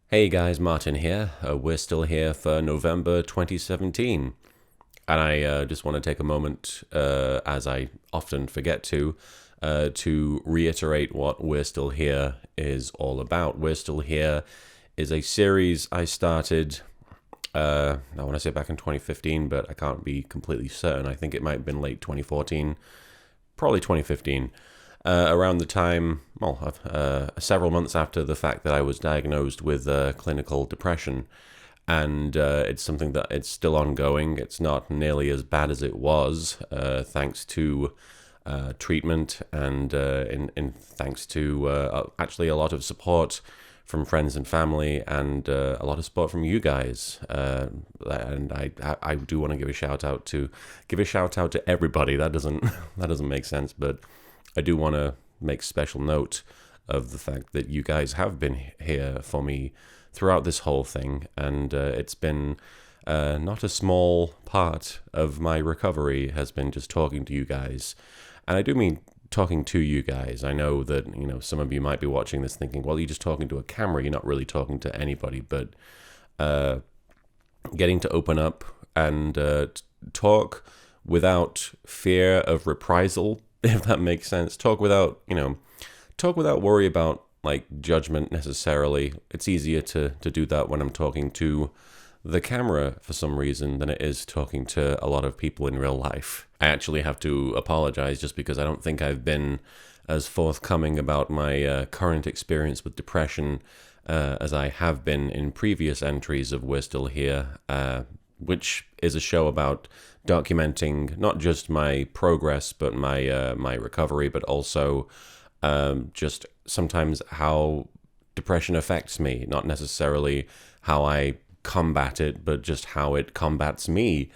Hey guys, Martin here. We're still here for November 2017. And I just want to take a moment, as I often forget to reiterate what We're Still Here is all about. We're Still Here is a series I started, I want to say back in 2015, but I can't be completely certain. I think it might have been late 2014, probably 2015. Around the time, several months after the fact that I was diagnosed with clinical depression. And it's something that it's still ongoing. It's not nearly as bad as it was, thanks to treatment and thanks to actually a lot of support from friends and family and a lot of support from you guys. And I do want to give a shout out to everybody. That doesn't that doesn't make sense, but I do want to make special note of the fact that you guys have been here for me throughout this whole thing, and it's been not a small part of my recovery has been just talking to you guys. And I do mean talking to you guys. I know that, some of you might be watching this thinking, well, you're just talking to a camera, you're not really talking to anybody, but getting to open up and talk without fear of reprisal, if that makes sense. Talk without worry about like judgment necessarily. It's easier to do that when I'm talking to the camera for some reason than it is talking to a lot of people in real life. I actually have to apologize just because I don't think I've been as forthcoming about my current experience with depression as I have been in previous entries of We're Still Here, which is a show about documenting not just my progress but my recovery, but also just sometimes how depression affects me, not necessarily how I combat it, but just how it combats me.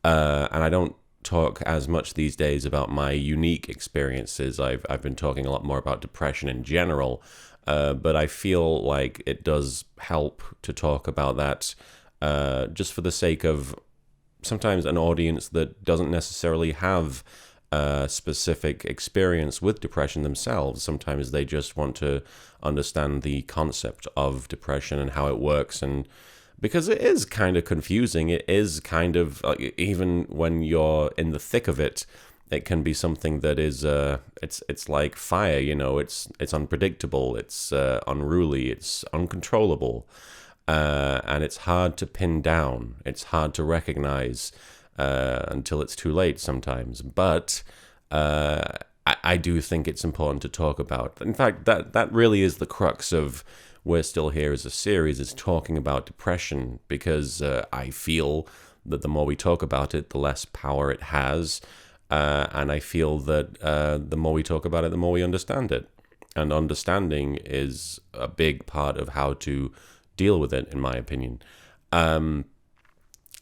And I don't talk as much these days about my unique experiences. I've been talking a lot more about depression in general, but I feel like it does help to talk about that, just for the sake of sometimes an audience that doesn't necessarily have a specific experience with depression themselves. Sometimes they just want to understand the concept of depression and how it works. And because it is kind of confusing, it is kind of, even when you're in the thick of it, it can be something that is, it's like fire, it's unpredictable, it's unruly, it's uncontrollable. And it's hard to pin down. It's hard to recognize until it's too late sometimes. But I do think it's important to talk about. In fact, that really is the crux of We're Still Here as a series, is talking about depression, because I feel that the more we talk about it, the less power it has. And I feel that the more we talk about it, the more we understand it. And understanding is a big part of how to deal with it, in my opinion.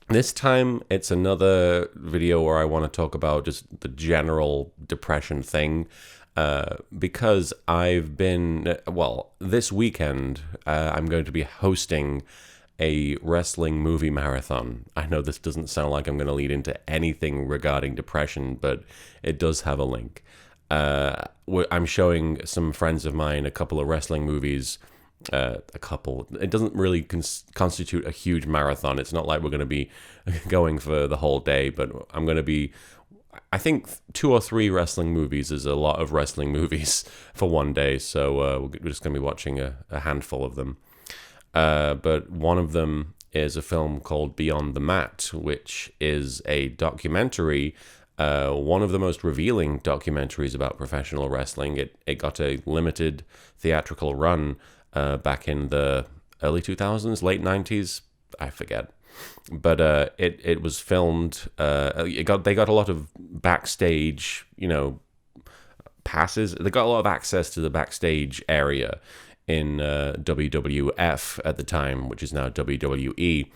This time, it's another video where I want to talk about just the general depression thing, because I've been, this weekend, I'm going to be hosting a wrestling movie marathon. I know this doesn't sound like I'm going to lead into anything regarding depression, but it does have a link. I'm showing some friends of mine a couple of wrestling movies. A couple. It doesn't really constitute a huge marathon. It's not like we're going to be going for the whole day, but I'm going to be, I think 2 or 3 wrestling movies is a lot of wrestling movies for one day, so we're just going to be watching a handful of them. But one of them is a film called Beyond the Mat, which is a documentary, one of the most revealing documentaries about professional wrestling. It got a limited theatrical run back in the early 2000s, late 90s, I forget. But it was filmed. They got a lot of backstage, passes. They got a lot of access to the backstage area in WWF at the time, which is now WWE,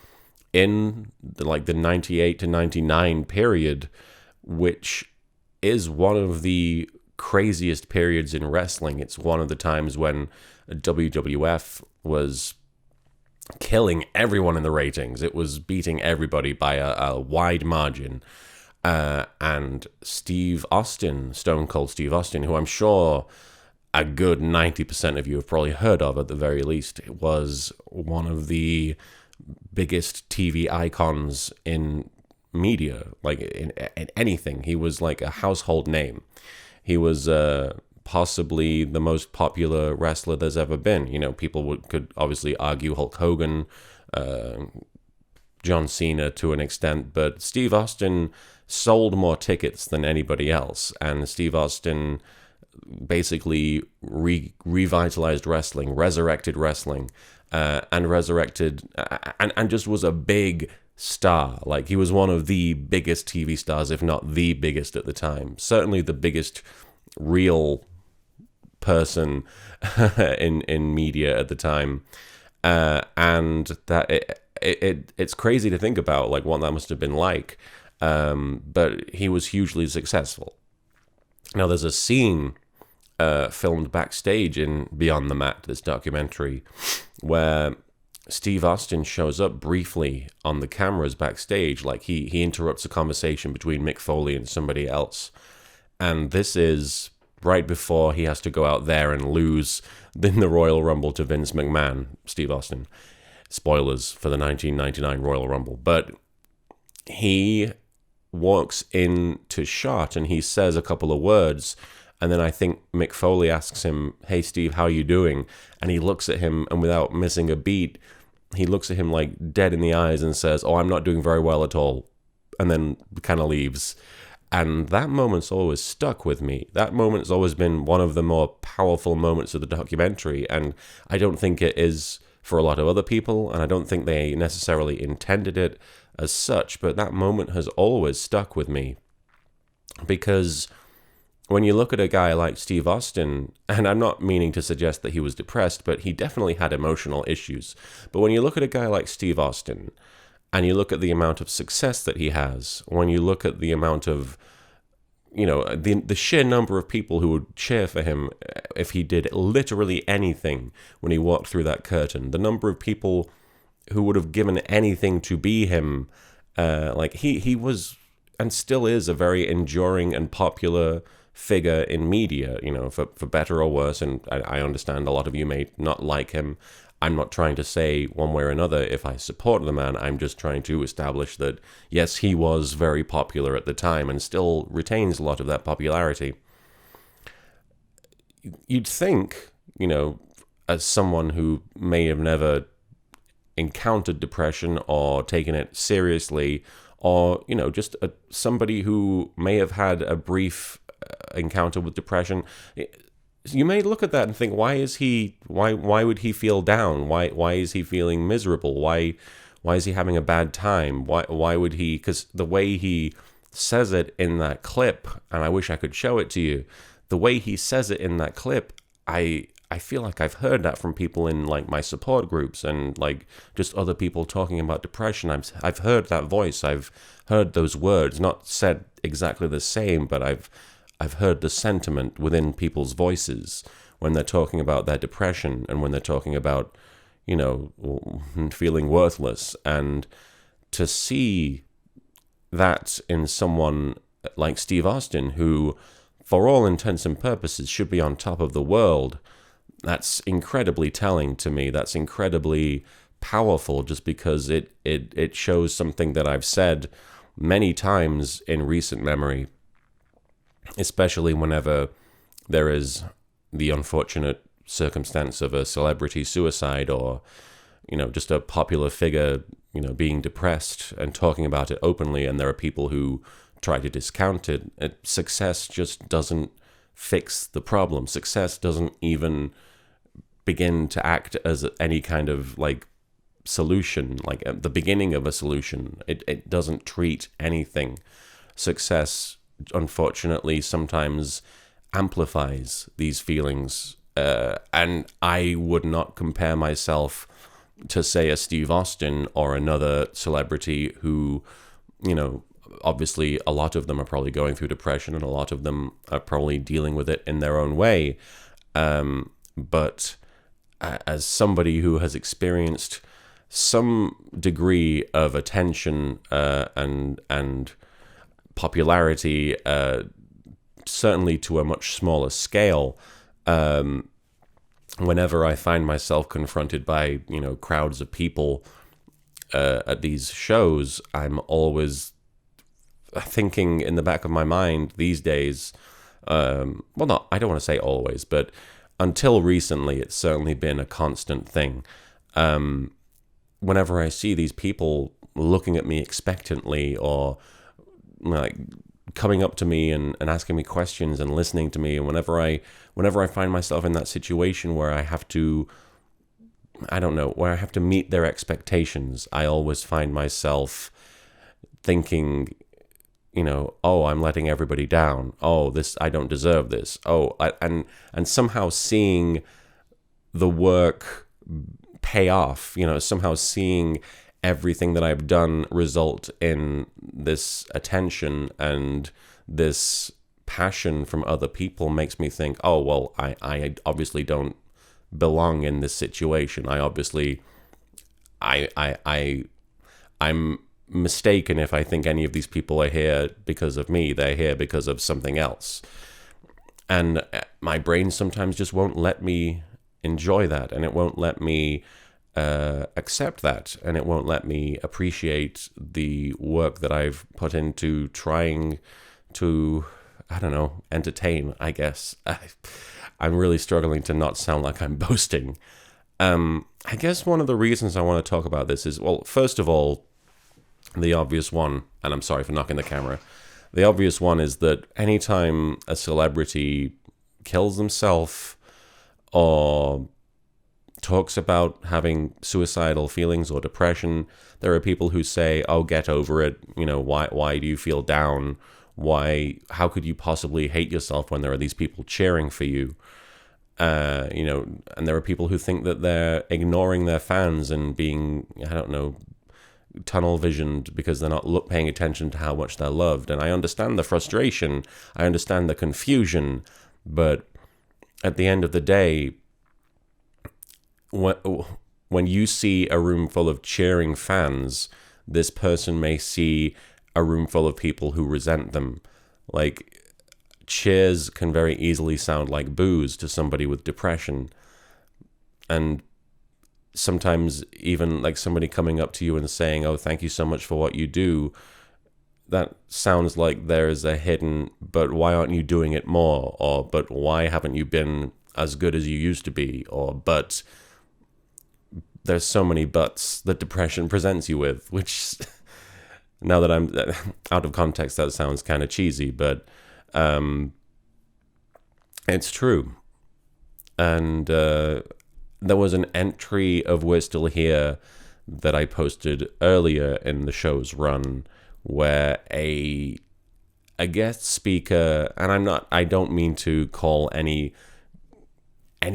in the 98 to 99 period, which is one of the craziest periods in wrestling. It's one of the times when WWF was killing everyone in the ratings. It was beating everybody by a wide margin. And Steve Austin, Stone Cold Steve Austin, who I'm sure a good 90% of you have probably heard of at the very least. It was one of the biggest TV icons in media, like in anything. He was like a household name. He was possibly the most popular wrestler there's ever been. You know, could obviously argue Hulk Hogan, John Cena to an extent, but Steve Austin sold more tickets than anybody else, and Steve Austin basically revitalized wrestling, resurrected wrestling, and resurrected and just was a big star. Like, he was one of the biggest TV stars, if not the biggest at the time. Certainly the biggest real person in media at the time, and that it's crazy to think about, like, what that must have been like. But he was hugely successful. Now, there's a scene filmed backstage in Beyond the Mat, this documentary, where Steve Austin shows up briefly on the cameras backstage. Like, he interrupts a conversation between Mick Foley and somebody else. And this is right before he has to go out there and lose in the Royal Rumble to Vince McMahon, Steve Austin. Spoilers for the 1999 Royal Rumble. But he walks into shot and he says a couple of words, and then I think Mick Foley asks him, "Hey Steve, how you doing?" And he looks at him, and without missing a beat, he looks at him like dead in the eyes and says, "Oh, I'm not doing very well at all," and then kind of leaves. And that moment's always stuck with me. That moment's always been one of the more powerful moments of the documentary, and I don't think it is for a lot of other people, and I don't think they necessarily intended it as such, but that moment has always stuck with me. Because when you look at a guy like Steve Austin, and I'm not meaning to suggest that he was depressed, but he definitely had emotional issues. But when you look at a guy like Steve Austin, and you look at the amount of success that he has, when you look at the amount of, you know, the sheer number of people who would cheer for him if he did literally anything when he walked through that curtain, the number of people who would have given anything to be him, like he was and still is a very enduring and popular figure in media, you know, for better or worse. And I understand a lot of you may not like him. I'm not trying to say one way or another if I support the man. I'm just trying to establish that, yes, he was very popular at the time and still retains a lot of that popularity. You'd think, you know, as someone who may have never encountered depression or taken it seriously, or, you know, just somebody who may have had a brief encounter with depression, you may look at that and think, why would he feel down? Why is he feeling miserable? Why is he having a bad time? Why would he? Because the way he says it in that clip, and I wish I could show it to you, the way he says it in that clip, I feel like I've heard that from people in like my support groups and like just other people talking about depression. I've heard that voice. I've heard those words, not said exactly the same, but I've heard the sentiment within people's voices when they're talking about their depression and when they're talking about, you know, feeling worthless. And to see that in someone like Steve Austin, who, for all intents and purposes, should be on top of the world, that's incredibly telling to me. That's incredibly powerful, just because it shows something that I've said many times in recent memory, especially whenever there is the unfortunate circumstance of a celebrity suicide, or, you know, just a popular figure, you know, being depressed and talking about it openly, and there are people who try to discount it. Success just doesn't fix the problem. Success doesn't even begin to act as any kind of like solution, like at the beginning of a solution. It doesn't treat anything. Success, unfortunately, sometimes amplifies these feelings, and I would not compare myself to, say, a Steve Austin or another celebrity who, you know, obviously a lot of them are probably going through depression, and a lot of them are probably dealing with it in their own way, but as somebody who has experienced some degree of attention and popularity, certainly to a much smaller scale, Whenever I find myself confronted by, crowds of people at these shows, I'm always thinking in the back of my mind these days, I don't want to say always, but until recently, it's certainly been a constant thing. Whenever I see these people looking at me expectantly, or like coming up to me and asking me questions and listening to me, and whenever I find myself in that situation where I have to, where I have to meet their expectations, I always find myself thinking, oh, I'm letting everybody down. Oh, I don't deserve this. Oh, and somehow seeing the work pay off, somehow seeing everything that I've done result in this attention and this passion from other people makes me think, oh, well, I obviously don't belong in this situation. I'm mistaken if I think any of these people are here because of me. They're here because of something else. And my brain sometimes just won't let me enjoy that, and it won't let me accept that, and it won't let me appreciate the work that I've put into trying to, entertain, I guess. I'm really struggling to not sound like I'm boasting. I guess one of the reasons I want to talk about this is, well, first of all, the obvious one, and I'm sorry for knocking the camera, the obvious one is that anytime a celebrity kills themselves or talks about having suicidal feelings or depression, there are people who say, oh, get over it. Why do you feel down? How could you possibly hate yourself when there are these people cheering for you? And there are people who think that they're ignoring their fans and being, tunnel visioned because they're not paying attention to how much they're loved. And I understand the frustration. I understand the confusion. But at the end of the day, when you see a room full of cheering fans, this person may see a room full of people who resent them. Like, cheers can very easily sound like boos to somebody with depression. And sometimes even like somebody coming up to you and saying, oh, thank you so much for what you do, that sounds like there's a hidden, but why aren't you doing it more? Or, but why haven't you been as good as you used to be? Or, but there's so many buts that depression presents you with, which now that I'm out of context, that sounds kind of cheesy, but it's true. And there was an entry of We're Still Here that I posted earlier in the show's run where a guest speaker, and I don't mean to call any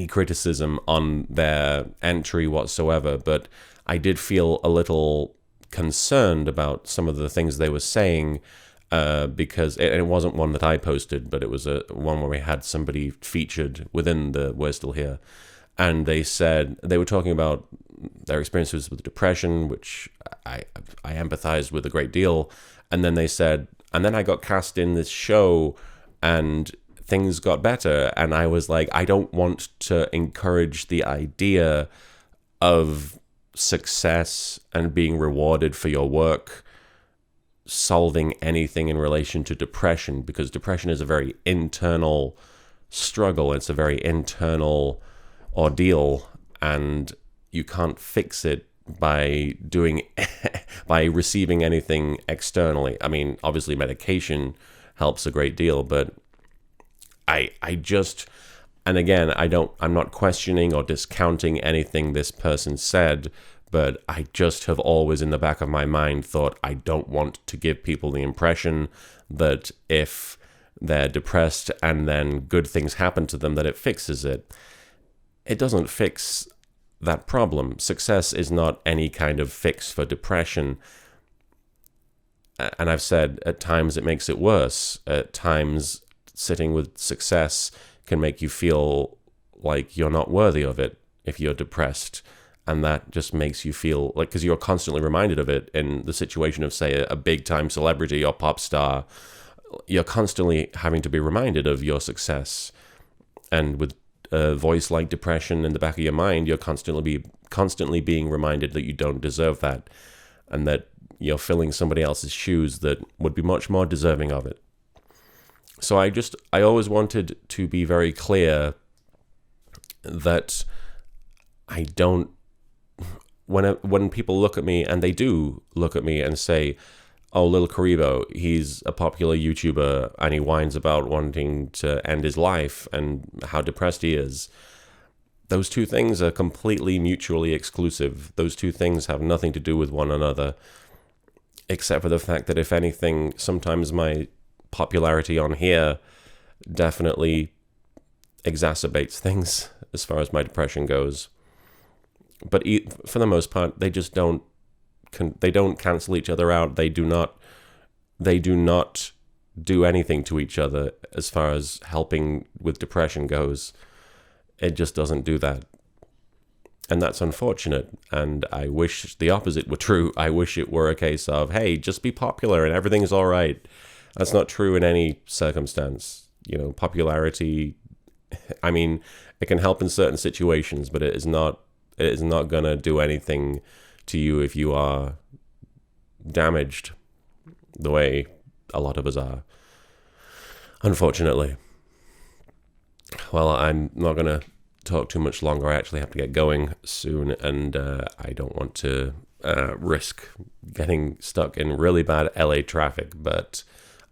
criticism on their entry whatsoever, but I did feel a little concerned about some of the things they were saying, because it wasn't one that I posted, but it was one where we had somebody featured within the We're Still Here, and they said they were talking about their experiences with depression, which I empathized with a great deal, and then they said, and then I got cast in this show and things got better. And I was like, I don't want to encourage the idea of success and being rewarded for your work solving anything in relation to depression, because depression is a very internal struggle. It's a very internal ordeal, and you can't fix it by by receiving anything externally. I mean, obviously medication helps a great deal, but I just, and again, I'm not questioning or discounting anything this person said, but I just have always in the back of my mind thought I don't want to give people the impression that if they're depressed and then good things happen to them, that it fixes it. It doesn't fix that problem. Success is not any kind of fix for depression. And I've said at times it makes it worse. At times sitting with success can make you feel like you're not worthy of it if you're depressed. And that just makes you feel like, because you're constantly reminded of it in the situation of, say, a big time celebrity or pop star, you're constantly having to be reminded of your success. And with a voice like depression in the back of your mind, you're constantly being reminded that you don't deserve that, and that you're filling somebody else's shoes that would be much more deserving of it. So I always wanted to be very clear that I don't, when people look at me, and they do look at me and say, oh, Lil Karibo, he's a popular YouTuber and he whines about wanting to end his life and how depressed he is. Those two things are completely mutually exclusive. Those two things have nothing to do with one another, except for the fact that, if anything, sometimes my popularity on here definitely exacerbates things as far as my depression goes. But for the most part, they just don't cancel each other out. They do not do anything to each other as far as helping with depression goes. It just doesn't do that. And that's unfortunate. And I wish the opposite were true. I wish it were a case of, hey, just be popular and everything's all right. That's not true in any circumstance. Popularity, I mean, it can help in certain situations, but it is not going to do anything to you if you are damaged the way a lot of us are, unfortunately. Well, I'm not going to talk too much longer. I actually have to get going soon, and I don't want to risk getting stuck in really bad LA traffic, but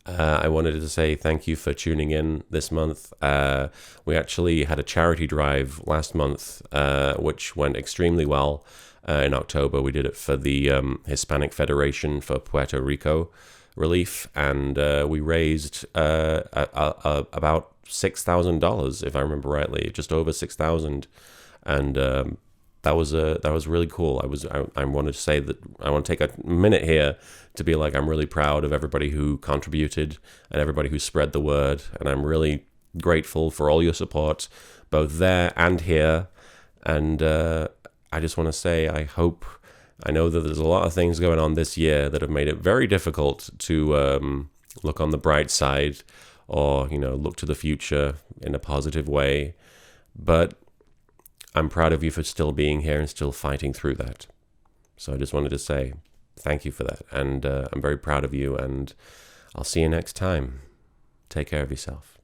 I wanted to say thank you for tuning in this month. We actually had a charity drive last month, which went extremely well. In October, we did it for the Hispanic Federation for Puerto Rico relief, and we raised about $6,000, if I remember rightly, just over $6,000, and that was really cool. I wanted to say that I want to take a minute here to be like, I'm really proud of everybody who contributed and everybody who spread the word, and I'm really grateful for all your support, both there and here, and I just want to say I know that there's a lot of things going on this year that have made it very difficult to look on the bright side or, look to the future in a positive way. But I'm proud of you for still being here and still fighting through that. So I just wanted to say thank you for that. And I'm very proud of you, and I'll see you next time. Take care of yourself.